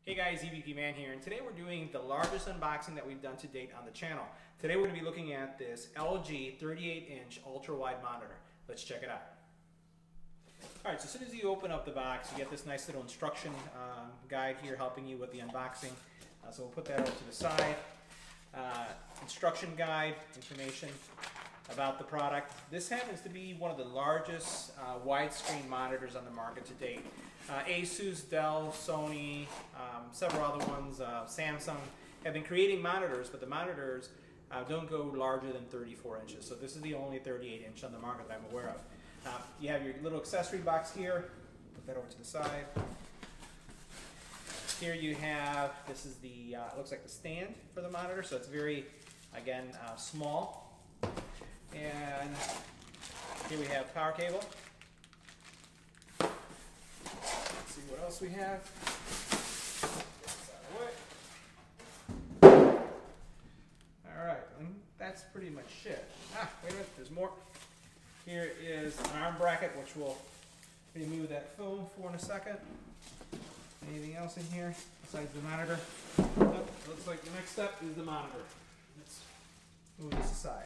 Hey guys, EBPMAN here, and today we're doing the largest unboxing that we've done to date on the channel. Today we're going to be looking at this LG 38-inch ultra-wide monitor. Let's check it out. Alright, so as soon as you open up the box, you get this nice little instruction guide here helping you with the unboxing. So we'll put that over to the side. Instruction guide, information about the product. This happens to be one of the largest widescreen monitors on the market to date. Asus, Dell, Sony, several other ones, Samsung have been creating monitors, but the monitors don't go larger than 34 inches. So this is the only 38 inch on the market that I'm aware of. You have your little accessory box here. Put that over to the side. Here you have, this is the, looks like the stand for the monitor, so it's very, again, small. And here we have power cable. Let's see what else we have. Alright, that's pretty much it. Wait a minute, there's more. Here is an arm bracket, which we'll remove that foam for in a second. Anything else in here besides the monitor? Nope, looks like the next step is the monitor. Let's move this aside.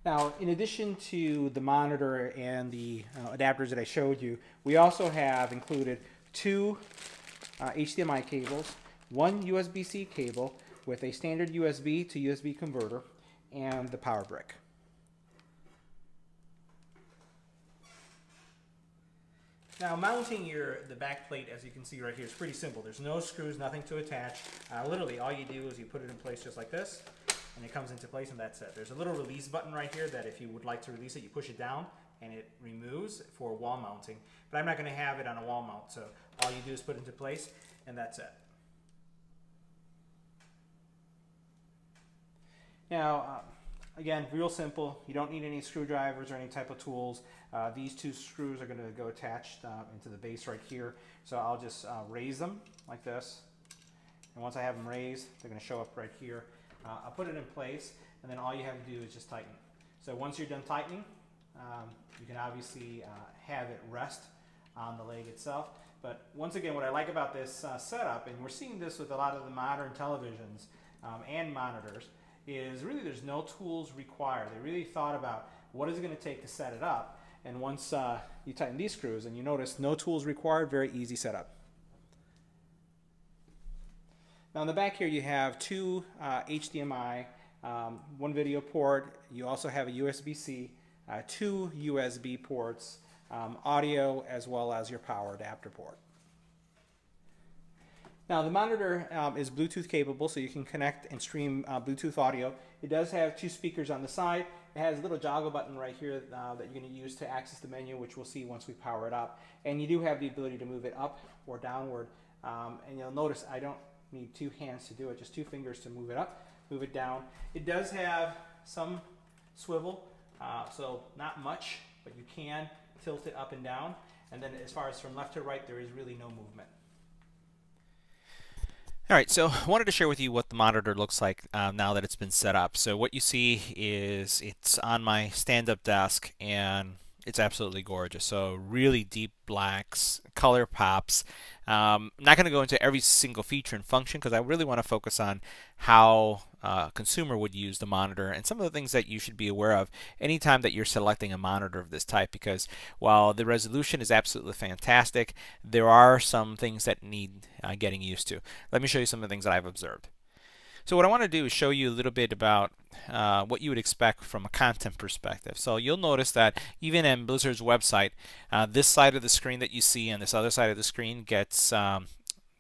Now, in addition to the monitor and the adapters that I showed you, we also have included two HDMI cables, one USB-C cable with a standard USB to USB converter, and the power brick. Now, mounting the back plate, as you can see right here, is pretty simple. There's no screws, nothing to attach. Literally, all you do is you put it in place just like this, and it comes into place, and that's it. There's a little release button right here that if you would like to release it, you push it down, and it removes for wall mounting. But I'm not going to have it on a wall mount, so all you do is put it into place, and that's it. Now, again, real simple. You don't need any screwdrivers or any type of tools. These two screws are going to go attached into the base right here. So I'll just raise them like this. And once I have them raised, they're going to show up right here. I'll put it in place, and then all you have to do is just tighten. So once you're done tightening, you can obviously have it rest on the leg itself. But once again, what I like about this setup, and we're seeing this with a lot of the modern televisions and monitors, is really there's no tools required. They really thought about what is it going to take to set it up, and once you tighten these screws, and you notice no tools required, very easy setup. Now in the back here you have two HDMI, one video port. You also have a USB-C, two USB ports, audio, as well as your power adapter port. Now the monitor is Bluetooth capable, so you can connect and stream Bluetooth audio. It does have two speakers on the side. It has a little joggle button right here that you're going to use to access the menu, which we'll see once we power it up. And you do have the ability to move it up or downward. And you'll notice I don't need two hands to do it, just two fingers to move it up, move it down. It does have some swivel, so not much, but you can tilt it up and down. And then as far as from left to right, there is really no movement. Alright, so I wanted to share with you what the monitor looks like now that it's been set up. So what you see is it's on my stand-up desk, and it's absolutely gorgeous. So really deep blacks, color pops. I'm not going to go into every single feature and function because I really want to focus on how a consumer would use the monitor and some of the things that you should be aware of anytime that you're selecting a monitor of this type, because while the resolution is absolutely fantastic, there are some things that need getting used to. Let me show you some of the things that I've observed. So what I want to do is show you a little bit about what you would expect from a content perspective. So you'll notice that even in Blizzard's website, this side of the screen that you see and this other side of the screen gets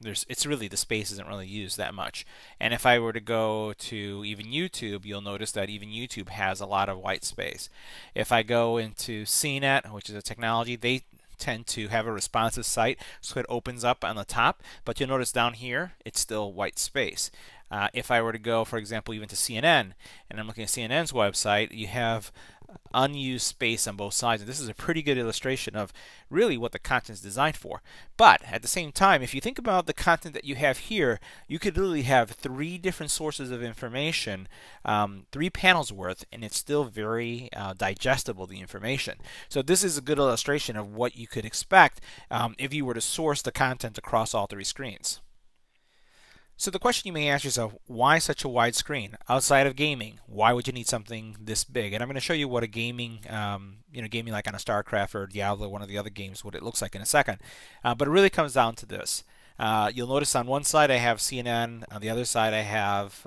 it's really, the space isn't really used that much. And if I were to go to even YouTube, you'll notice that even YouTube has a lot of white space. If I go into CNET, which is a technology, they tend to have a responsive site, so it opens up on the top, but you'll notice down here it's still white space. If I were to go, for example, even to CNN, and I'm looking at CNN's website, you have unused space on both sides. And this is a pretty good illustration of really what the content is designed for. But at the same time, if you think about the content that you have here, you could literally have 3 different sources of information, 3 panels worth, and it's still very digestible, the information. So this is a good illustration of what you could expect if you were to source the content across all 3 screens. So the question you may ask yourself, why such a wide screen? Outside of gaming, why would you need something this big? And I'm going to show you what a gaming, gaming like on a StarCraft or Diablo, one of the other games, what it looks like in a second. But it really comes down to this. You'll notice on one side I have CNN, on the other side I have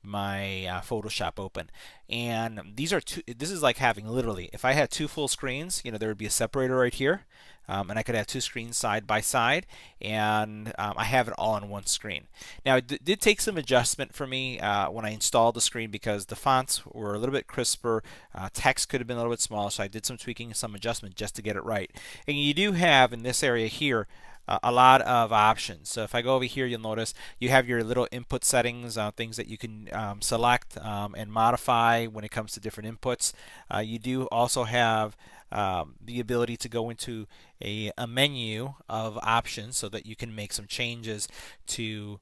my Photoshop open, and these are this is like having literally, if I had 2 full screens, there would be a separator right here, and I could have 2 screens side by side, and I have it all on one screen. Now it did take some adjustment for me when I installed the screen, because the fonts were a little bit crisper, text could have been a little bit smaller, so I did some tweaking, some adjustment just to get it right. And you do have in this area here a lot of options. So if I go over here, you'll notice you have your little input settings, things that you can select and modify when it comes to different inputs. You do also have the ability to go into a menu of options so that you can make some changes to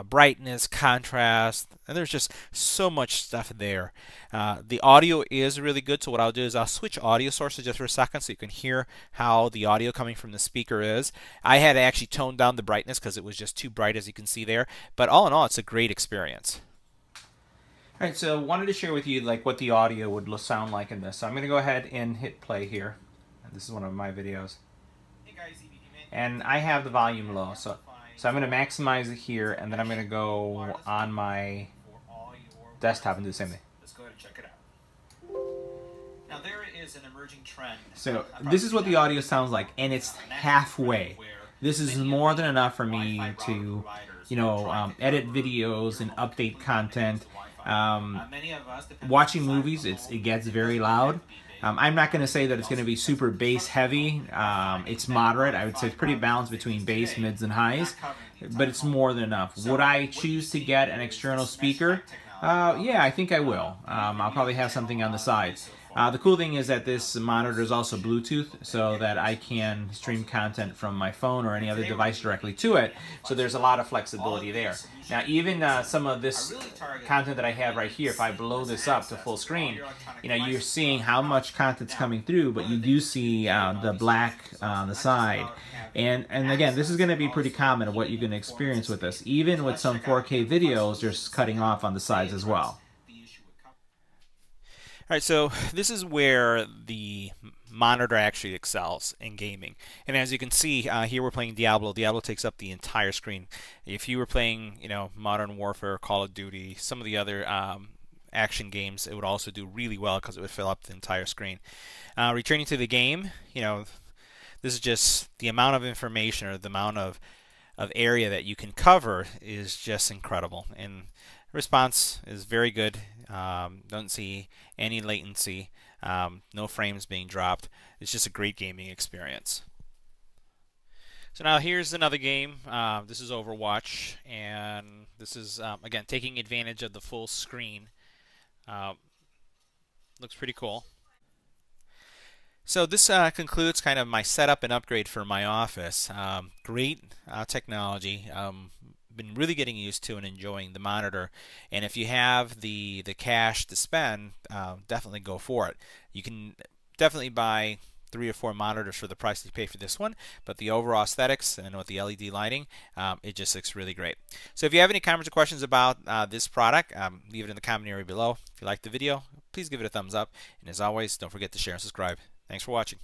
brightness, contrast, and there's just so much stuff there. The audio is really good, so what I'll do is I'll switch audio sources just for a second so you can hear how the audio coming from the speaker is. I had to actually tone down the brightness because it was just too bright, as you can see there, but all in all, it's a great experience. All right, so wanted to share with you like what the audio would sound like in this. So I'm going to go ahead and hit play here. This is one of my videos. Hey guys, EBPMAN. And I have the volume low, so I'm going to maximize it here, and then I'm going to go on my desktop and do the same thing. Let's go ahead and check it out. Now there is an emerging trend. So this is what the audio sounds like, and it's halfway. This is more than enough for me to, edit videos and update content. Watching movies, it gets very loud. I'm not going to say that it's going to be super bass heavy. It's moderate. I would say it's pretty balanced between bass, mids, and highs, but it's more than enough. Would I choose to get an external speaker? Yeah, I think I will. I'll probably have something on the side. The cool thing is that this monitor is also Bluetooth, so that I can stream content from my phone or any other device directly to it, so there's a lot of flexibility there. Now even some of this content that I have right here, if I blow this up to full screen, you're seeing how much content's coming through, but you do see the black on the side. And again, this is going to be pretty common of what you're going to experience with this. Even with some 4K videos, there's cutting off on the sides as well. All right, so this is where the monitor actually excels in gaming. And as you can see, here we're playing Diablo. Diablo takes up the entire screen. If you were playing, Modern Warfare, Call of Duty, some of the other action games, it would also do really well because it would fill up the entire screen. Returning to the game, this is just the amount of information, or the amount of area that you can cover is just incredible. And response is very good. Don't see any latency, no frames being dropped. It's just a great gaming experience. So now here's another game. This is Overwatch, and this is again taking advantage of the full screen. Looks pretty cool. So this concludes kind of my setup and upgrade for my office. Great technology. Been really getting used to and enjoying the monitor, and if you have the cash to spend, definitely go for it. You can definitely buy 3 or 4 monitors for the price you pay for this one, but the overall aesthetics and with the LED lighting, it just looks really great. So if you have any comments or questions about this product, leave it in the comment area below. If you liked the video, please give it a thumbs up, and as always, don't forget to share and subscribe. Thanks for watching.